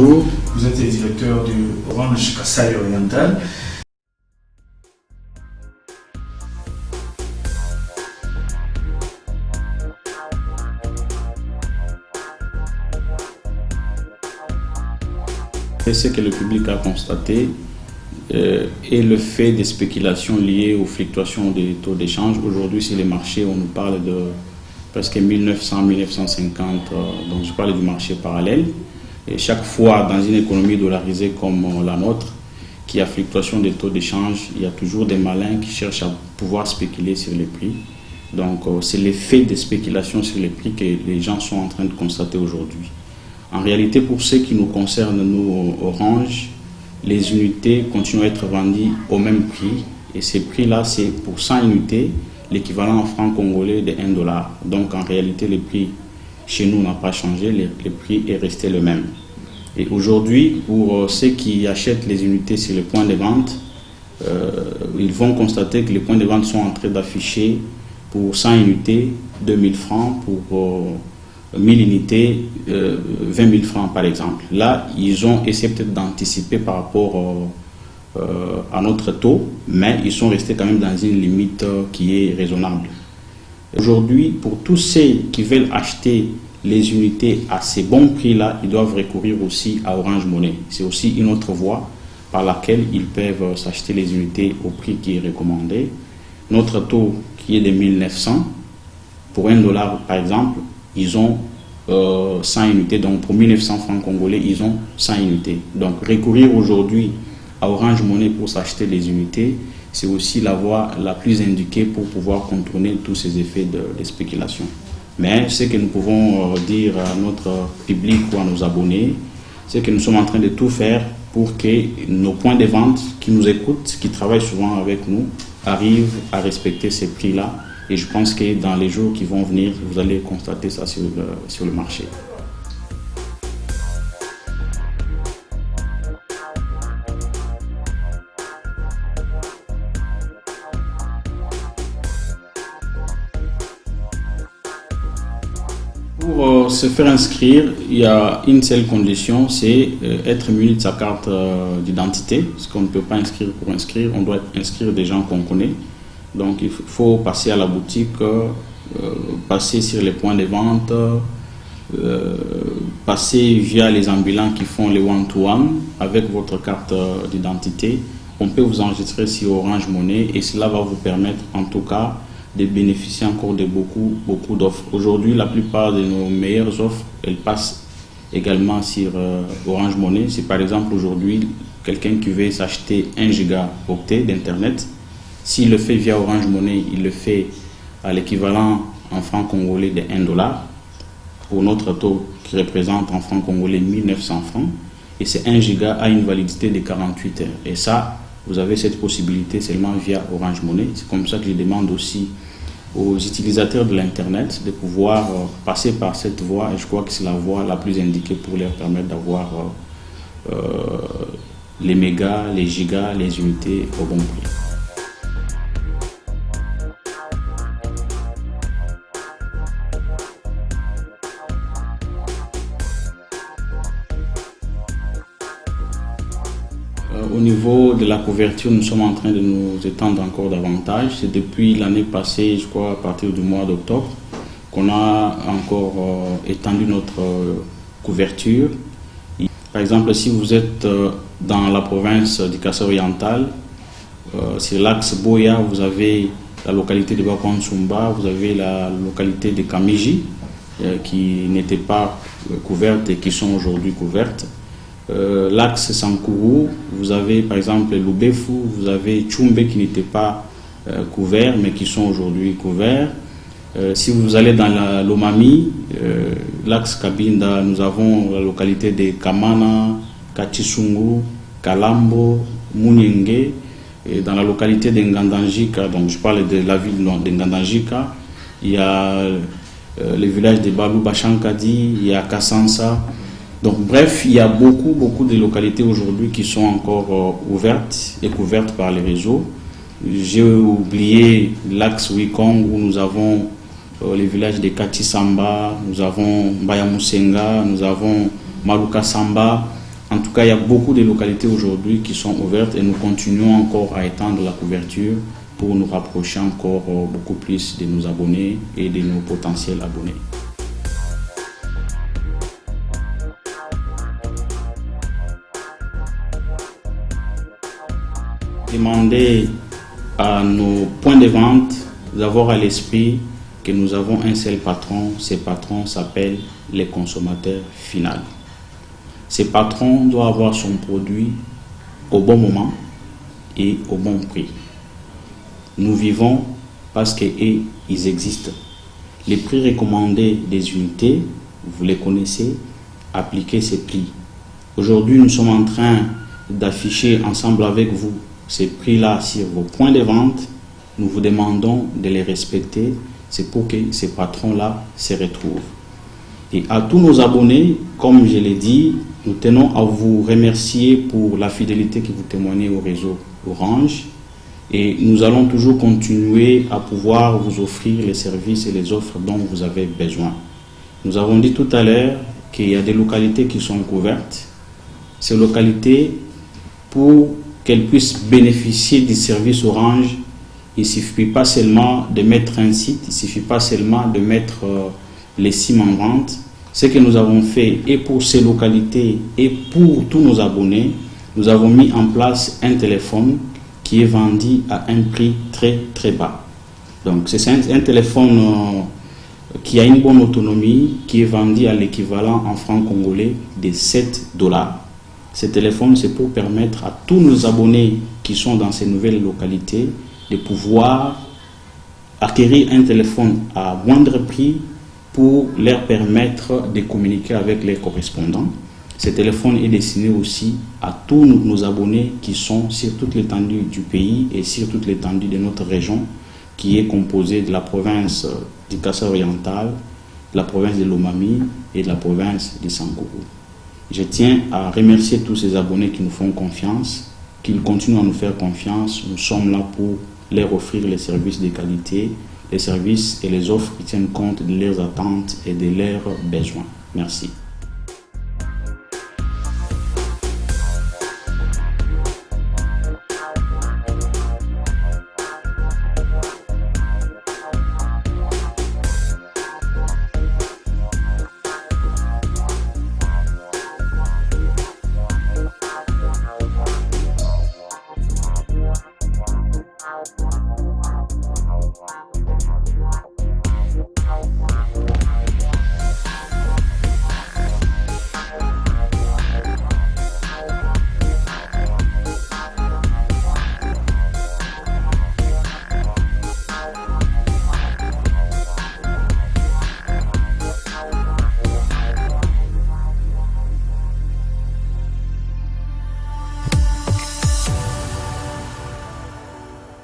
bonjour. Vous êtes le directeur du Orange Kasaï Oriental. Et ce que le public a constaté est le fait des spéculations liées aux fluctuations des taux d'échange. Aujourd'hui, sur les marchés, on nous parle de presque 1900-1950, donc je parle du marché parallèle. Et chaque fois, dans une économie dollarisée comme la nôtre, qui a fluctuation des taux d'échange, il y a toujours des malins qui cherchent à pouvoir spéculer sur les prix. Donc c'est l'effet des spéculations sur les prix que les gens sont en train de constater aujourd'hui. En réalité, pour ce qui nous concerne, nous, Orange, les unités continuent à être vendues au même prix. Et ces prix-là, c'est pour 100 unités, l'équivalent en francs congolais de 1 $. Donc en réalité, le prix chez nous n'a pas changé, le prix est resté le même. Et aujourd'hui, pour ceux qui achètent les unités sur les points de vente, ils vont constater que les points de vente sont en train d'afficher pour 100 unités 2000 francs, pour 1000 unités 20 000 francs par exemple. Là, ils ont essayé peut-être d'anticiper par rapport à notre taux, mais ils sont restés quand même dans une limite qui est raisonnable. Aujourd'hui, pour tous ceux qui veulent acheter les unités à ces bons prix-là, ils doivent recourir aussi à Orange Money. C'est aussi une autre voie par laquelle ils peuvent s'acheter les unités au prix qui est recommandé. Notre taux qui est de 1900, pour 1 $ par exemple, ils ont 100 unités. Donc pour 1900 francs congolais, ils ont 100 unités. Donc recourir aujourd'hui à Orange Money pour s'acheter les unités, c'est aussi la voie la plus indiquée pour pouvoir contourner tous ces effets de spéculation. Mais ce que nous pouvons dire à notre public ou à nos abonnés, c'est que nous sommes en train de tout faire pour que nos points de vente qui nous écoutent, qui travaillent souvent avec nous, arrivent à respecter ces prix-là. Et je pense que dans les jours qui vont venir, vous allez constater ça sur le marché. Pour se faire inscrire, il y a une seule condition, c'est être muni de sa carte d'identité. Parce qu'on ne peut pas inscrire pour inscrire, on doit inscrire des gens qu'on connaît. Donc il faut passer à la boutique, passer sur les points de vente, passer via les ambulants qui font les one-to-one avec votre carte d'identité. On peut vous enregistrer sur Orange Money et cela va vous permettre en tout cas de bénéficier encore de beaucoup d'offres. Aujourd'hui, la plupart de nos meilleures offres, elles passent également sur Orange Money. Si par exemple aujourd'hui, quelqu'un qui veut s'acheter 1 gigaoctet d'internet, s'il le fait via Orange Money, il le fait à l'équivalent en francs congolais de 1 $, pour notre taux qui représente en francs congolais 1900 francs. Et c'est 1 giga a une validité de 48 heures. Et ça, vous avez cette possibilité seulement via Orange Money. C'est comme ça que je demande aussi aux utilisateurs de l'Internet de pouvoir passer par cette voie. Et je crois que c'est la voie la plus indiquée pour leur permettre d'avoir les mégas, les gigas, les unités au bon prix. Au niveau de la couverture, nous sommes en train de nous étendre encore davantage. C'est depuis l'année passée, je crois, à partir du mois d'octobre, qu'on a encore étendu notre couverture. Par exemple, si vous êtes dans la province du Kasaï Oriental, sur l'axe Boya, vous avez la localité de Bakwansumba, vous avez la localité de Kamiji, qui n'étaient pas couvertes et qui sont aujourd'hui couvertes. L'axe Sankourou, vous avez par exemple Lubefu, vous avez Tchumbe qui n'étaient pas couverts mais qui sont aujourd'hui couverts. Si vous allez dans la Lomami, l'axe Kabinda, nous avons la localité de Kamana, Kachisungu, Kalambo, Munyenge. Et dans la localité de Ngandanjika, donc je parle de la ville de Ngandanjika, il y a le village de Balou Bachankadi, il y a Kassansa. Donc bref, il y a beaucoup de localités aujourd'hui qui sont encore ouvertes et couvertes par les réseaux. J'ai oublié l'axe Wikong où nous avons les villages de Katisamba, nous avons Bayamusenga, nous avons Maluka Samba. En tout cas, il y a beaucoup de localités aujourd'hui qui sont ouvertes et nous continuons encore à étendre la couverture pour nous rapprocher encore beaucoup plus de nos abonnés et de nos potentiels abonnés. Demander à nos points de vente d'avoir à l'esprit que nous avons un seul patron. Ces patrons s'appellent les consommateurs finaux. Ces patrons doivent avoir son produit au bon moment et au bon prix. Nous vivons parce qu'ils existent. Les prix recommandés des unités, vous les connaissez, appliquez ces prix. Aujourd'hui, nous sommes en train d'afficher ensemble avec vous ces prix-là sur vos points de vente. Nous vous demandons de les respecter. C'est pour que ces patrons-là se retrouvent. Et à tous nos abonnés, comme je l'ai dit, nous tenons à vous remercier pour la fidélité que vous témoignez au réseau Orange. Et nous allons toujours continuer à pouvoir vous offrir les services et les offres dont vous avez besoin. Nous avons dit tout à l'heure qu'il y a des localités qui sont couvertes. Ces localités, pour qu'elles puissent bénéficier du service Orange, il ne suffit pas seulement de mettre un site, il ne suffit pas seulement de mettre les SIM en vente. Ce que nous avons fait, et pour ces localités et pour tous nos abonnés, nous avons mis en place un téléphone qui est vendu à un prix très très bas. Donc c'est un téléphone qui a une bonne autonomie, qui est vendu à l'équivalent en francs congolais de 7 $. Ce téléphone, c'est pour permettre à tous nos abonnés qui sont dans ces nouvelles localités de pouvoir acquérir un téléphone à moindre prix pour leur permettre de communiquer avec les correspondants. Ce téléphone est destiné aussi à tous nos abonnés qui sont sur toute l'étendue du pays et sur toute l'étendue de notre région, qui est composée de la province du Kasaï oriental, de la province de Lomami et de la province de Sangourou. Je tiens à remercier tous ces abonnés qui nous font confiance, qu'ils continuent à nous faire confiance. Nous sommes là pour leur offrir les services de qualité, les services et les offres qui tiennent compte de leurs attentes et de leurs besoins. Merci.